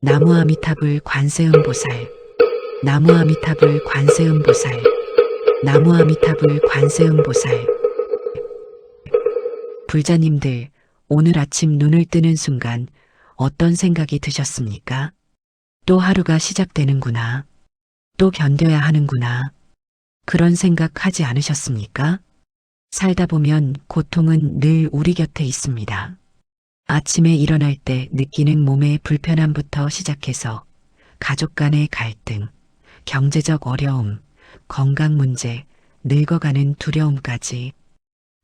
나무아미타불 관세음보살, 나무아미타불 관세음보살, 나무아미타불 관세음보살. 불자님들, 오늘 아침 눈을 뜨는 순간 어떤 생각이 드셨습니까? 또 하루가 시작되는구나. 또 견뎌야 하는구나. 그런 생각 하지 않으셨습니까? 살다 보면 고통은 늘 우리 곁에 있습니다. 아침에 일어날 때 느끼는 몸의 불편함부터 시작해서 가족 간의 갈등, 경제적 어려움, 건강 문제, 늙어가는 두려움까지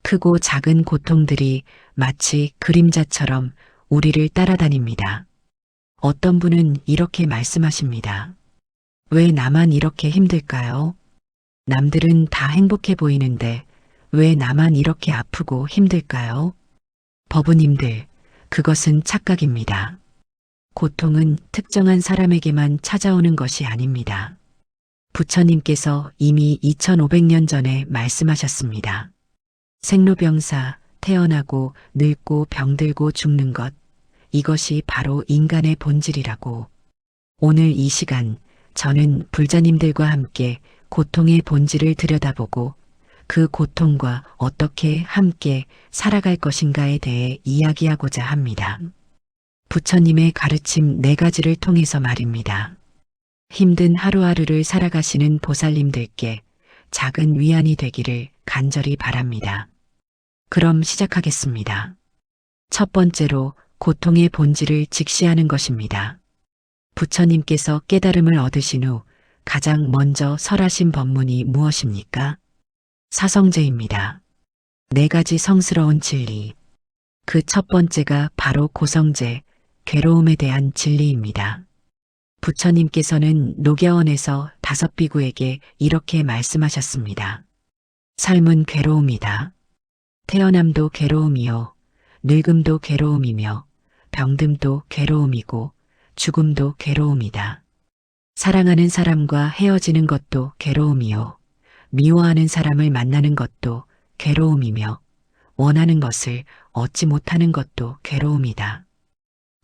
크고 작은 고통들이 마치 그림자처럼 우리를 따라다닙니다. 어떤 분은 이렇게 말씀하십니다. 왜 나만 이렇게 힘들까요? 남들은 다 행복해 보이는데 왜 나만 이렇게 아프고 힘들까요? 법우님들, 그것은 착각입니다. 고통은 특정한 사람에게만 찾아오는 것이 아닙니다. 부처님께서 이미 2500년 전에 말씀하셨습니다. 생로병사, 태어나고 늙고 병들고 죽는 것, 이것이 바로 인간의 본질이라고. 오늘 이 시간 저는 불자님들과 함께 고통의 본질을 들여다보고 그 고통과 어떻게 함께 살아갈 것인가에 대해 이야기하고자 합니다. 부처님의 가르침 4가지를 통해서 말입니다. 힘든 하루하루를 살아가시는 보살님들께 작은 위안이 되기를 간절히 바랍니다. 그럼 시작하겠습니다. 첫 번째로 고통의 본질을 직시하는 것입니다. 부처님께서 깨달음을 얻으신 후 가장 먼저 설하신 법문이 무엇입니까? 사성제입니다. 4가지 성스러운 진리. 그 첫 번째가 바로 고성제, 괴로움에 대한 진리입니다. 부처님께서는 녹야원에서 5비구에게 이렇게 말씀하셨습니다. 삶은 괴로움이다. 태어남도 괴로움이요. 늙음도 괴로움이며 병듦도 괴로움이고 죽음도 괴로움이다. 사랑하는 사람과 헤어지는 것도 괴로움이요. 미워하는 사람을 만나는 것도 괴로움이며 원하는 것을 얻지 못하는 것도 괴로움이다.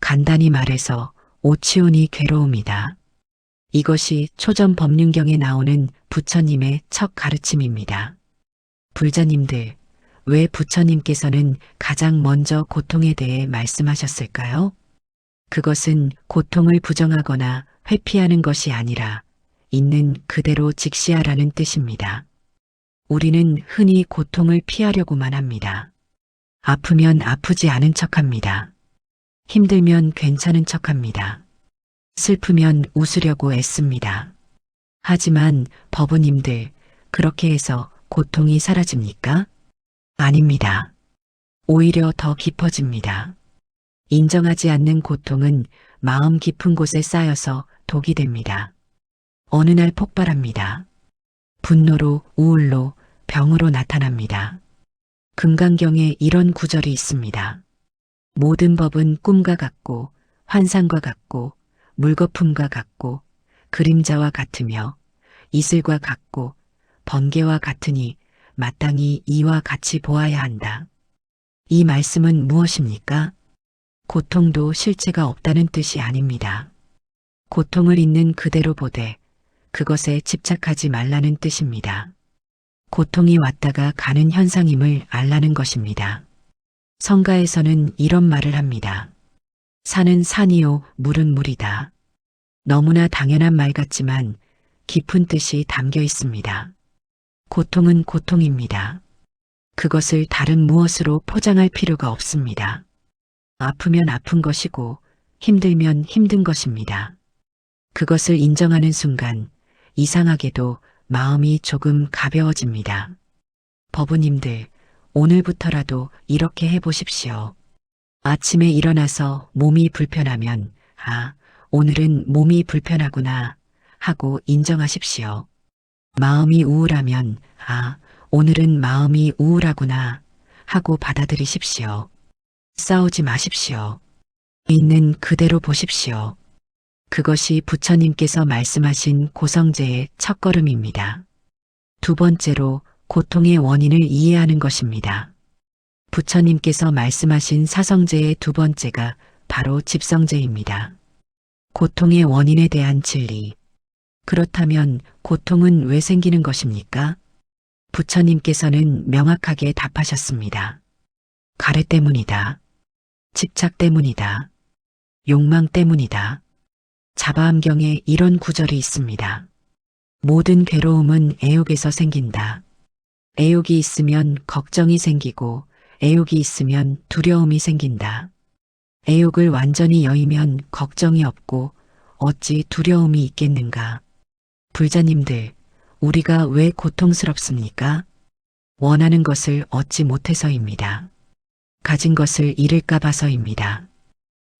간단히 말해서 오치훈이 괴로움이다. 이것이 초전 법륜경에 나오는 부처님의 첫 가르침입니다. 불자님들, 왜 부처님께서는 가장 먼저 고통에 대해 말씀하셨을까요? 그것은 고통을 부정하거나 회피하는 것이 아니라 있는 그대로 직시하라는 뜻입니다. 우리는 흔히 고통을 피하려고만 합니다. 아프면 아프지 않은 척합니다. 힘들면 괜찮은 척합니다. 슬프면 웃으려고 애씁니다. 하지만 법우님들, 그렇게 해서 고통이 사라집니까? 아닙니다. 오히려 더 깊어집니다. 인정하지 않는 고통은 마음 깊은 곳에 쌓여서 독이 됩니다. 어느 날 폭발합니다. 분노로, 우울로, 병으로 나타납니다. 금강경에 이런 구절이 있습니다. 모든 법은 꿈과 같고 환상과 같고 물거품과 같고 그림자와 같으며 이슬과 같고 번개와 같으니 마땅히 이와 같이 보아야 한다. 이 말씀은 무엇입니까? 고통도 실체가 없다는 뜻이 아닙니다. 고통을 있는 그대로 보되 그것에 집착하지 말라는 뜻입니다. 고통이 왔다가 가는 현상임을 알라는 것입니다. 성가에서는 이런 말을 합니다. 산은 산이요, 물은 물이다. 너무나 당연한 말 같지만 깊은 뜻이 담겨 있습니다. 고통은 고통입니다. 그것을 다른 무엇으로 포장할 필요가 없습니다. 아프면 아픈 것이고 힘들면 힘든 것입니다. 그것을 인정하는 순간 이상하게도 마음이 조금 가벼워집니다. 법우님들, 오늘부터라도 이렇게 해보십시오. 아침에 일어나서 몸이 불편하면 오늘은 몸이 불편하구나 하고 인정하십시오. 마음이 우울하면 오늘은 마음이 우울하구나 하고 받아들이십시오. 싸우지 마십시오. 있는 그대로 보십시오. 그것이 부처님께서 말씀하신 고성제의 첫걸음입니다. 두 번째로 고통의 원인을 이해하는 것입니다. 부처님께서 말씀하신 사성제의 두 번째가 바로 집성제입니다. 고통의 원인에 대한 진리. 그렇다면 고통은 왜 생기는 것입니까? 부처님께서는 명확하게 답하셨습니다. 가래 때문이다. 집착 때문이다. 욕망 때문이다. 자바암경에 이런 구절이 있습니다. 모든 괴로움은 애욕에서 생긴다. 애욕이 있으면 걱정이 생기고 애욕이 있으면 두려움이 생긴다. 애욕을 완전히 여의면 걱정이 없고 어찌 두려움이 있겠는가. 불자님들, 우리가 왜 고통스럽습니까? 원하는 것을 얻지 못해서입니다. 가진 것을 잃을까 봐서입니다.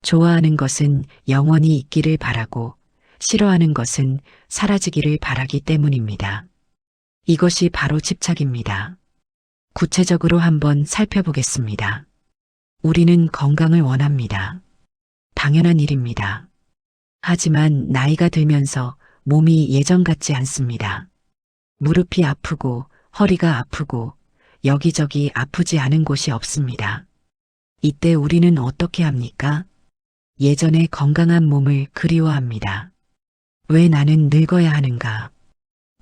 좋아하는 것은 영원히 있기를 바라고 싫어하는 것은 사라지기를 바라기 때문입니다. 이것이 바로 집착입니다. 구체적으로 한번 살펴보겠습니다. 우리는 건강을 원합니다. 당연한 일입니다. 하지만 나이가 들면서 몸이 예전 같지 않습니다. 무릎이 아프고 허리가 아프고 여기저기 아프지 않은 곳이 없습니다. 이때 우리는 어떻게 합니까? 예전의 건강한 몸을 그리워합니다. 왜 나는 늙어야 하는가?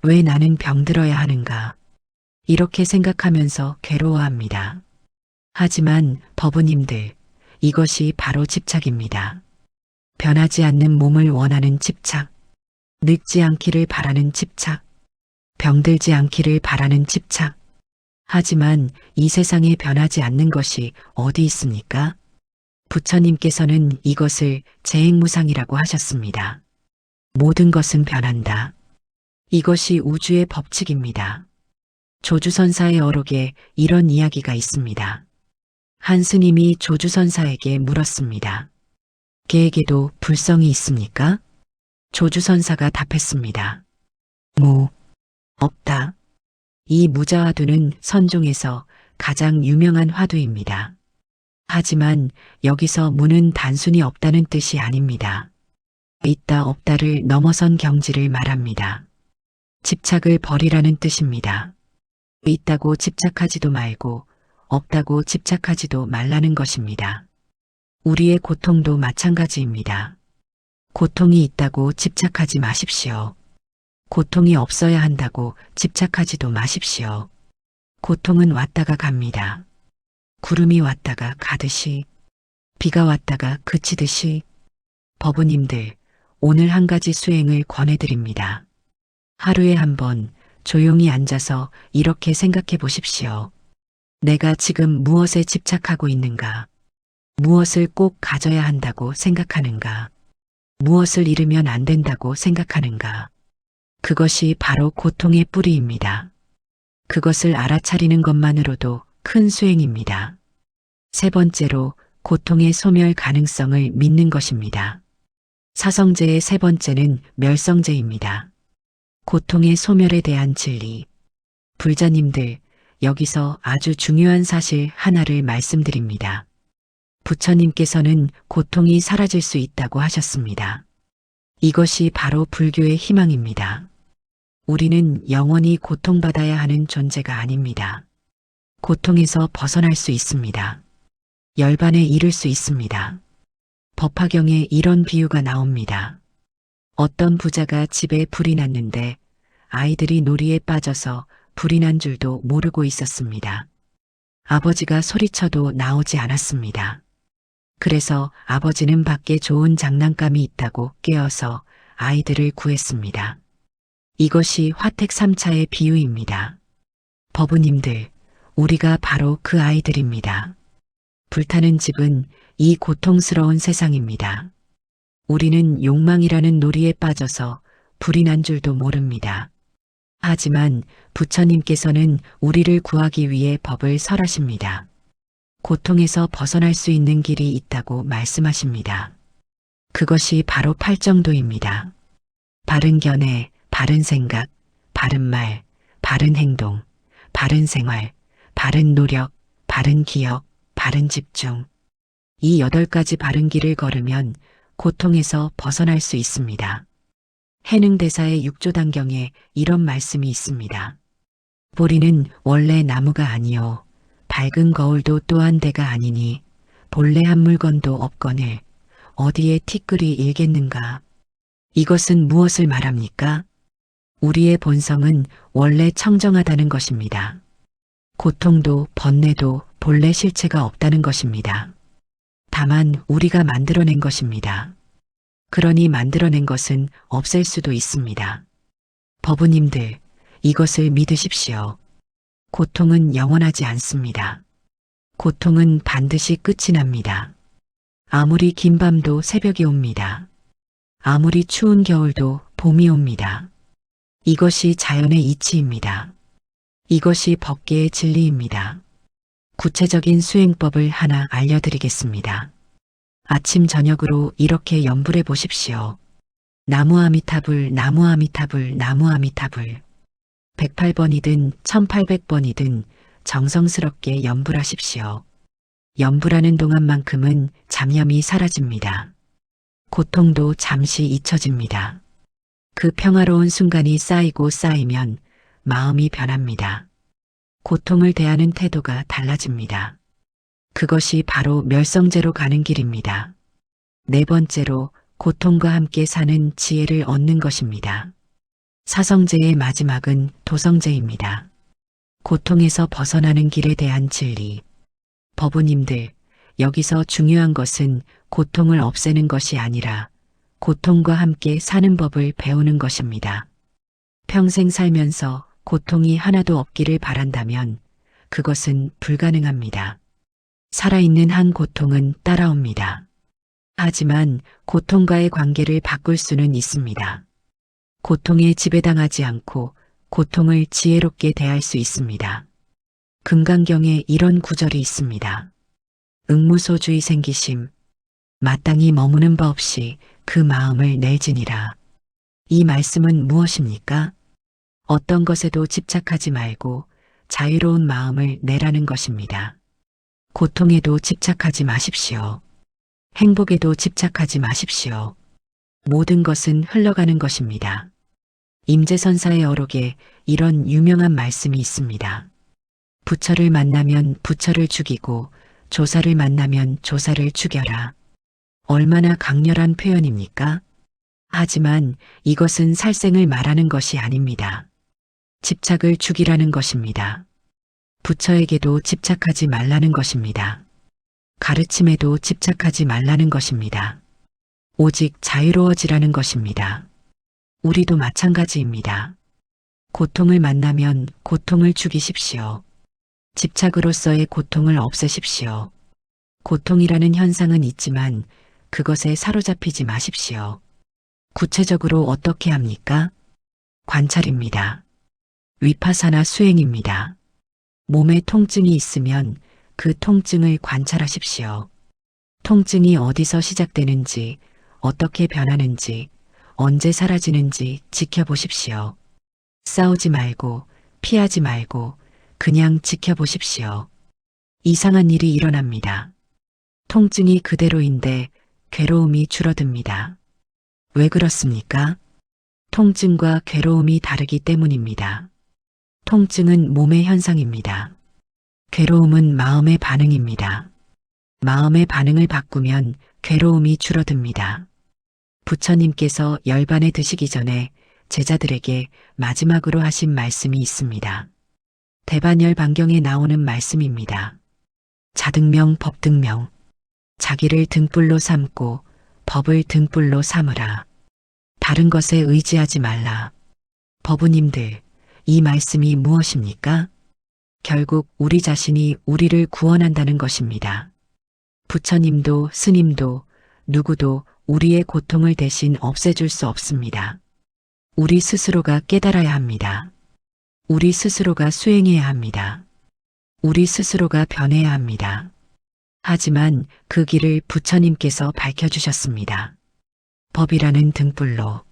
왜 나는 병들어야 하는가? 이렇게 생각하면서 괴로워합니다. 하지만 법우님들, 이것이 바로 집착입니다. 변하지 않는 몸을 원하는 집착, 늙지 않기를 바라는 집착, 병들지 않기를 바라는 집착. 하지만 이 세상에 변하지 않는 것이 어디 있습니까? 부처님께서는 이것을 재행무상이라고 하셨습니다. 모든 것은 변한다. 이것이 우주의 법칙입니다. 조주선사의 어록에 이런 이야기가 있습니다. 한 스님이 조주선사에게 물었습니다. 개에게도 불성이 있습니까? 조주선사가 답했습니다. 없다. 이 무자화두는 선종에서 가장 유명한 화두입니다. 하지만 여기서 무는 단순히 없다는 뜻이 아닙니다. 있다 없다를 넘어선 경지를 말합니다. 집착을 버리라는 뜻입니다. 있다고 집착하지도 말고 없다고 집착하지도 말라는 것입니다. 우리의 고통도 마찬가지입니다. 고통이 있다고 집착하지 마십시오. 고통이 없어야 한다고 집착하지도 마십시오. 고통은 왔다가 갑니다. 구름이 왔다가 가듯이, 비가 왔다가 그치듯이. 법우님들, 오늘 한 가지 수행을 권해드립니다. 하루에 한 번 조용히 앉아서 이렇게 생각해 보십시오. 내가 지금 무엇에 집착하고 있는가? 무엇을 꼭 가져야 한다고 생각하는가? 무엇을 잃으면 안 된다고 생각하는가? 그것이 바로 고통의 뿌리입니다. 그것을 알아차리는 것만으로도 큰 수행입니다. 세 번째로 고통의 소멸 가능성을 믿는 것입니다. 사성제의 세 번째는 멸성제입니다. 고통의 소멸에 대한 진리. 불자님들, 여기서 아주 중요한 사실 하나를 말씀드립니다. 부처님께서는 고통이 사라질 수 있다고 하셨습니다. 이것이 바로 불교의 희망입니다. 우리는 영원히 고통받아야 하는 존재가 아닙니다. 고통에서 벗어날 수 있습니다. 열반에 이를 수 있습니다. 법화경에 이런 비유가 나옵니다. 어떤 부자가 집에 불이 났는데 아이들이 놀이에 빠져서 불이 난 줄도 모르고 있었습니다. 아버지가 소리쳐도 나오지 않았습니다. 그래서 아버지는 밖에 좋은 장난감이 있다고 깨어서 아이들을 구했습니다. 이것이 화택 3차의 비유입니다. 법우님들, 우리가 바로 그 아이들입니다. 불타는 집은 이 고통스러운 세상입니다. 우리는 욕망이라는 놀이에 빠져서 불이 난 줄도 모릅니다. 하지만 부처님께서는 우리를 구하기 위해 법을 설하십니다. 고통에서 벗어날 수 있는 길이 있다고 말씀하십니다. 그것이 바로 팔정도입니다. 바른 견해, 바른 생각, 바른 말, 바른 행동, 바른 생활, 바른 노력, 바른 기억, 바른 집중. 이 8가지 바른 길을 걸으면 고통에서 벗어날 수 있습니다. 해능대사의 육조단경에 이런 말씀이 있습니다. 보리는 원래 나무가 아니요 밝은 거울도 또한 대가 아니니 본래 한 물건도 없거늘 어디에 티끌이 일겠는가. 이것은 무엇을 말합니까? 우리의 본성은 원래 청정하다는 것입니다. 고통도 번뇌도 본래 실체가 없다는 것입니다. 다만 우리가 만들어낸 것입니다. 그러니 만들어낸 것은 없앨 수도 있습니다. 법우님들, 이것을 믿으십시오. 고통은 영원하지 않습니다. 고통은 반드시 끝이 납니다. 아무리 긴 밤도 새벽이 옵니다. 아무리 추운 겨울도 봄이 옵니다. 이것이 자연의 이치입니다. 이것이 법계의 진리입니다. 구체적인 수행법을 하나 알려드리겠습니다. 아침 저녁으로 이렇게 염불해 보십시오. 나무 아미타불, 나무 아미타불, 나무 아미타불. 108번이든 1800번이든 정성스럽게 염불하십시오. 염불하는 동안만큼은 잡념이 사라집니다. 고통도 잠시 잊혀집니다. 그 평화로운 순간이 쌓이고 쌓이면 마음이 변합니다. 고통을 대하는 태도가 달라집니다. 그것이 바로 멸성제로 가는 길입니다. 네 번째로 고통과 함께 사는 지혜를 얻는 것입니다. 사성제의 마지막은 도성제입니다. 고통에서 벗어나는 길에 대한 진리. 법우님들, 여기서 중요한 것은 고통을 없애는 것이 아니라 고통과 함께 사는 법을 배우는 것입니다. 평생 살면서 고통이 하나도 없기를 바란다면 그것은 불가능합니다. 살아있는 한 고통은 따라옵니다. 하지만 고통과의 관계를 바꿀 수는 있습니다. 고통에 지배당하지 않고 고통을 지혜롭게 대할 수 있습니다. 금강경에 이런 구절이 있습니다. 응무소주의 생기심, 마땅히 머무는 바 없이 그 마음을 내지니라. 이 말씀은 무엇입니까? 어떤 것에도 집착하지 말고 자유로운 마음을 내라는 것입니다. 고통에도 집착하지 마십시오. 행복에도 집착하지 마십시오. 모든 것은 흘러가는 것입니다. 임재선사의 어록에 이런 유명한 말씀이 있습니다. 부처를 만나면 부처를 죽이고 조사를 만나면 조사를 죽여라. 얼마나 강렬한 표현입니까? 하지만 이것은 살생을 말하는 것이 아닙니다. 집착을 죽이라는 것입니다. 부처에게도 집착하지 말라는 것입니다. 가르침에도 집착하지 말라는 것입니다. 오직 자유로워지라는 것입니다. 우리도 마찬가지입니다. 고통을 만나면 고통을 죽이십시오. 집착으로서의 고통을 없애십시오. 고통이라는 현상은 있지만 그것에 사로잡히지 마십시오. 구체적으로 어떻게 합니까? 관찰입니다. 위파사나 수행입니다. 몸에 통증이 있으면 그 통증을 관찰하십시오. 통증이 어디서 시작되는지, 어떻게 변하는지, 언제 사라지는지 지켜보십시오. 싸우지 말고, 피하지 말고, 그냥 지켜보십시오. 이상한 일이 일어납니다. 통증이 그대로인데 괴로움이 줄어듭니다. 왜 그렇습니까? 통증과 괴로움이 다르기 때문입니다. 통증은 몸의 현상입니다. 괴로움은 마음의 반응입니다. 마음의 반응을 바꾸면 괴로움이 줄어듭니다. 부처님께서 열반에 드시기 전에 제자들에게 마지막으로 하신 말씀이 있습니다. 대반열반경에 나오는 말씀입니다. 자등명 법등명, 자기를 등불로 삼고 법을 등불로 삼으라. 다른 것에 의지하지 말라. 법우님들, 이 말씀이 무엇입니까? 결국 우리 자신이 우리를 구원한다는 것입니다. 부처님도 스님도 누구도 우리의 고통을 대신 없애줄 수 없습니다. 우리 스스로가 깨달아야 합니다. 우리 스스로가 수행해야 합니다. 우리 스스로가 변해야 합니다. 하지만 그 길을 부처님께서 밝혀주셨습니다. 법이라는 등불로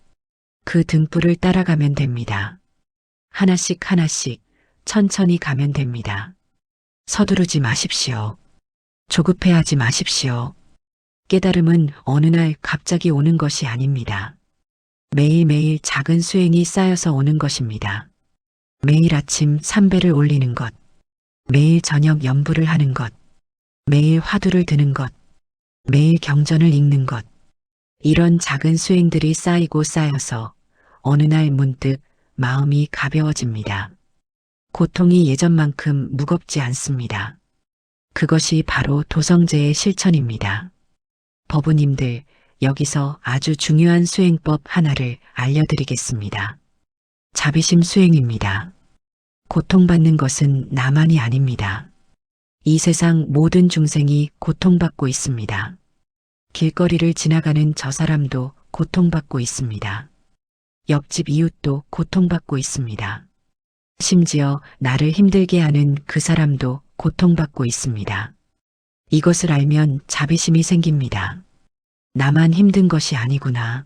그 등불을 따라가면 됩니다. 하나씩 하나씩 천천히 가면 됩니다. 서두르지 마십시오. 조급해하지 마십시오. 깨달음은 어느 날 갑자기 오는 것이 아닙니다. 매일매일 작은 수행이 쌓여서 오는 것입니다. 매일 아침 삼배를 올리는 것, 매일 저녁 염불을 하는 것, 매일 화두를 드는 것, 매일 경전을 읽는 것, 이런 작은 수행들이 쌓이고 쌓여서 어느 날 문득 마음이 가벼워집니다. 고통이 예전만큼 무겁지 않습니다. 그것이 바로 도성제의 실천입니다. 법우님들, 여기서 아주 중요한 수행법 하나를 알려드리겠습니다. 자비심 수행입니다. 고통받는 것은 나만이 아닙니다. 이 세상 모든 중생이 고통받고 있습니다. 길거리를 지나가는 저 사람도 고통받고 있습니다. 옆집 이웃도 고통받고 있습니다. 심지어 나를 힘들게 하는 그 사람도 고통받고 있습니다. 이것을 알면 자비심이 생깁니다. 나만 힘든 것이 아니구나.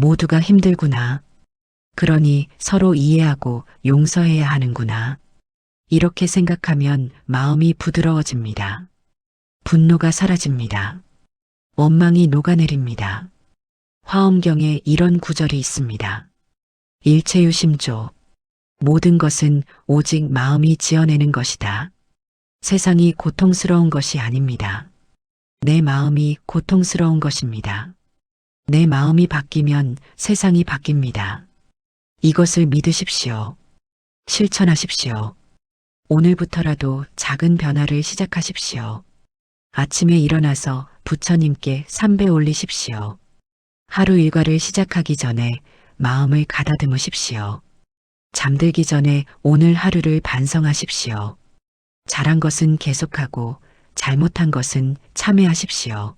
모두가 힘들구나. 그러니 서로 이해하고 용서해야 하는구나. 이렇게 생각하면 마음이 부드러워집니다. 분노가 사라집니다. 원망이 녹아내립니다. 화엄경에 이런 구절이 있습니다. 일체유심조. 모든 것은 오직 마음이 지어내는 것이다. 세상이 고통스러운 것이 아닙니다. 내 마음이 고통스러운 것입니다. 내 마음이 바뀌면 세상이 바뀝니다. 이것을 믿으십시오. 실천하십시오. 오늘부터라도 작은 변화를 시작하십시오. 아침에 일어나서 부처님께 삼배 올리십시오. 하루 일과를 시작하기 전에 마음을 가다듬으십시오. 잠들기 전에 오늘 하루를 반성하십시오. 잘한 것은 계속하고 잘못한 것은 참회하십시오.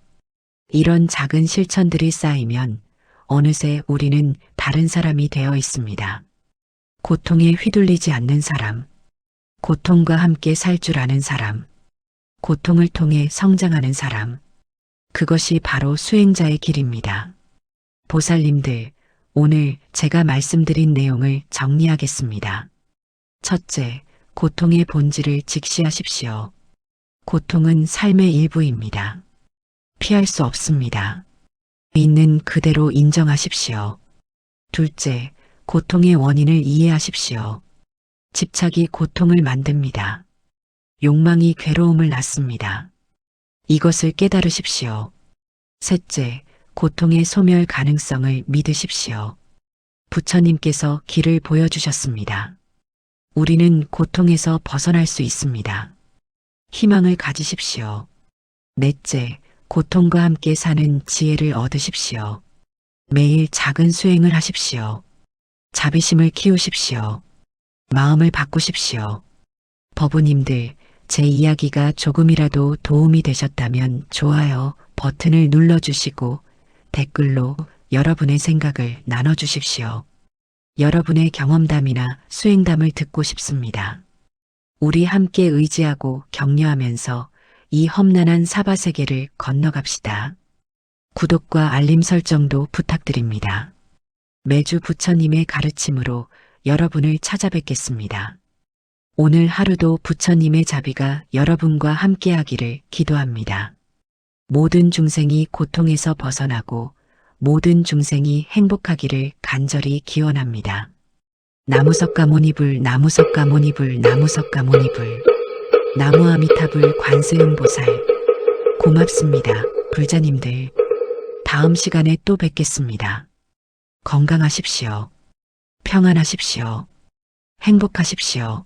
이런 작은 실천들이 쌓이면 어느새 우리는 다른 사람이 되어 있습니다. 고통에 휘둘리지 않는 사람, 고통과 함께 살 줄 아는 사람, 고통을 통해 성장하는 사람, 그것이 바로 수행자의 길입니다. 보살님들, 오늘 제가 말씀드린 내용을 정리하겠습니다. 첫째, 고통의 본질을 직시하십시오. 고통은 삶의 일부입니다. 피할 수 없습니다. 있는 그대로 인정하십시오. 둘째, 고통의 원인을 이해하십시오. 집착이 고통을 만듭니다. 욕망이 괴로움을 낳습니다. 이것을 깨달으십시오. 셋째, 고통의 소멸 가능성을 믿으십시오. 부처님께서 길을 보여주셨습니다. 우리는 고통에서 벗어날 수 있습니다. 희망을 가지십시오. 넷째, 고통과 함께 사는 지혜를 얻으십시오. 매일 작은 수행을 하십시오. 자비심을 키우십시오. 마음을 바꾸십시오. 법우님들, 제 이야기가 조금이라도 도움이 되셨다면 좋아요 버튼을 눌러주시고 댓글로 여러분의 생각을 나눠주십시오. 여러분의 경험담이나 수행담을 듣고 싶습니다. 우리 함께 의지하고 격려하면서 이 험난한 사바세계를 건너갑시다. 구독과 알림 설정도 부탁드립니다. 매주 부처님의 가르침으로 여러분을 찾아뵙겠습니다. 오늘 하루도 부처님의 자비가 여러분과 함께하기를 기도합니다. 모든 중생이 고통에서 벗어나고 모든 중생이 행복하기를 간절히 기원합니다. 나무석가모니불 나무석가모니불 나무석가모니불 나무아미타불 관세음보살. 고맙습니다. 불자님들. 다음 시간에 또 뵙겠습니다. 건강하십시오. 평안하십시오. 행복하십시오.